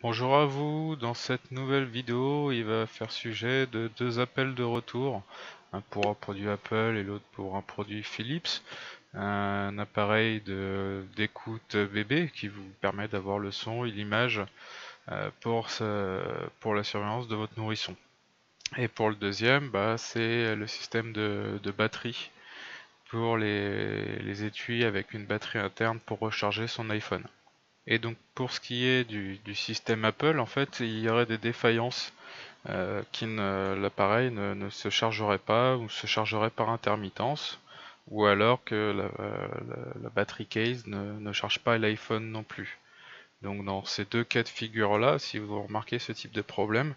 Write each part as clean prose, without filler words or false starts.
Bonjour à vous, dans cette nouvelle vidéo il va faire sujet de deux appels de retour, un pour un produit Apple et l'autre pour un produit Philips, un appareil d'écoute bébé qui vous permet d'avoir le son et l'image pour la surveillance de votre nourrisson. Et pour le deuxième, c'est le système de batterie pour les étuis avec une batterie interne pour recharger son iPhone. Et donc pour ce qui est du système Apple, en fait, il y aurait des défaillances l'appareil ne se chargerait pas ou se chargerait par intermittence, ou alors que la batterie case ne charge pas l'iPhone non plus. Donc dans ces deux cas de figure là, si vous remarquez ce type de problème,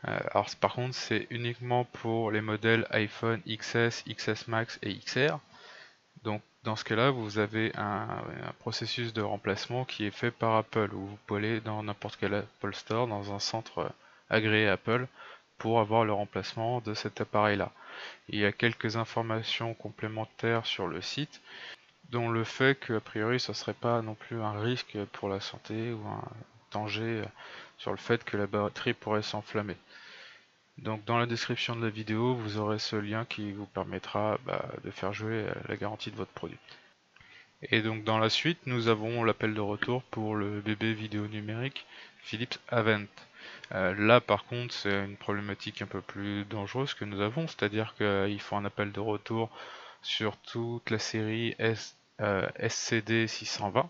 alors par contre c'est uniquement pour les modèles iPhone XS, XS Max et XR. Donc dans ce cas-là, vous avez un processus de remplacement qui est fait par Apple, où vous pouvez aller dans n'importe quel Apple Store, dans un centre agréé Apple, pour avoir le remplacement de cet appareil-là. Il y a quelques informations complémentaires sur le site, dont le fait qu'a priori ce ne serait pas non plus un risque pour la santé ou un danger sur le fait que la batterie pourrait s'enflammer. Donc dans la description de la vidéo, vous aurez ce lien qui vous permettra de faire jouer la garantie de votre produit. Et donc dans la suite, nous avons l'appel de retour pour le bébé vidéo numérique Philips Avent. Là par contre, c'est une problématique un peu plus dangereuse que nous avons, c'est-à-dire qu'il faut un appel de retour sur toute la série SCD 620.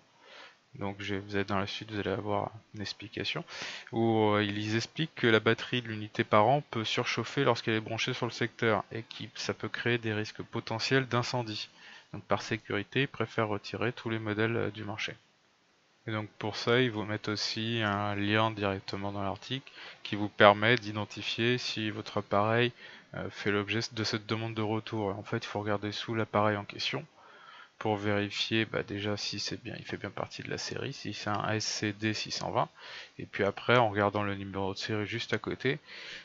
Donc vous êtes dans la suite, vous allez avoir une explication où ils expliquent que la batterie de l'unité par an peut surchauffer lorsqu'elle est branchée sur le secteur et que ça peut créer des risques potentiels d'incendie. Donc par sécurité, ils préfèrent retirer tous les modèles du marché. Et donc pour ça, ils vous mettent aussi un lien directement dans l'article qui vous permet d'identifier si votre appareil fait l'objet de cette demande de retour. En fait, il faut regarder sous l'appareil en question pour vérifier déjà si c'est bien, il fait bien partie de la série, si c'est un SCD 620, et puis après en regardant le numéro de série juste à côté,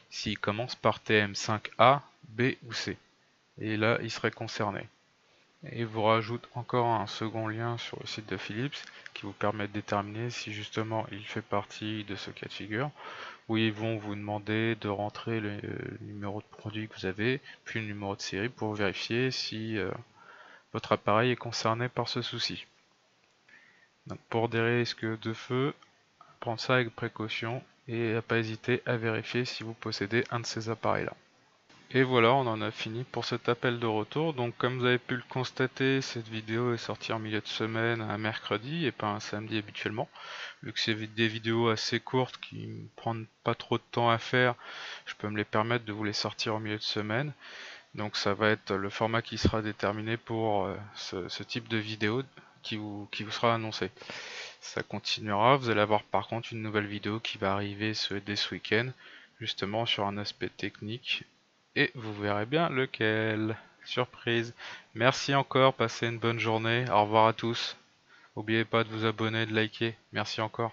s'il commence par TM5A, B ou C. Et là, il serait concerné. Et il vous rajoute encore un second lien sur le site de Philips qui vous permet de déterminer si justement il fait partie de ce cas de figure, où ils vont vous demander de rentrer le numéro de produit que vous avez, puis le numéro de série pour vérifier si votre appareil est concerné par ce souci. Donc pour des risques de feu, prendre ça avec précaution et à pas hésiter à vérifier si vous possédez un de ces appareils là. Et voilà, on en a fini pour cet appel de retour. Donc comme vous avez pu le constater, cette vidéo est sortie en milieu de semaine, un mercredi et pas un samedi habituellement. Vu que c'est des vidéos assez courtes qui ne prennent pas trop de temps à faire, je peux me les permettre de vous les sortir en milieu de semaine. Donc ça va être le format qui sera déterminé pour ce type de vidéo qui vous sera annoncé. Ça continuera, vous allez avoir par contre une nouvelle vidéo qui va arriver dès ce week-end, justement sur un aspect technique, et vous verrez bien lequel. Surprise. Merci encore, passez une bonne journée, au revoir à tous. N'oubliez pas de vous abonner, de liker. Merci encore.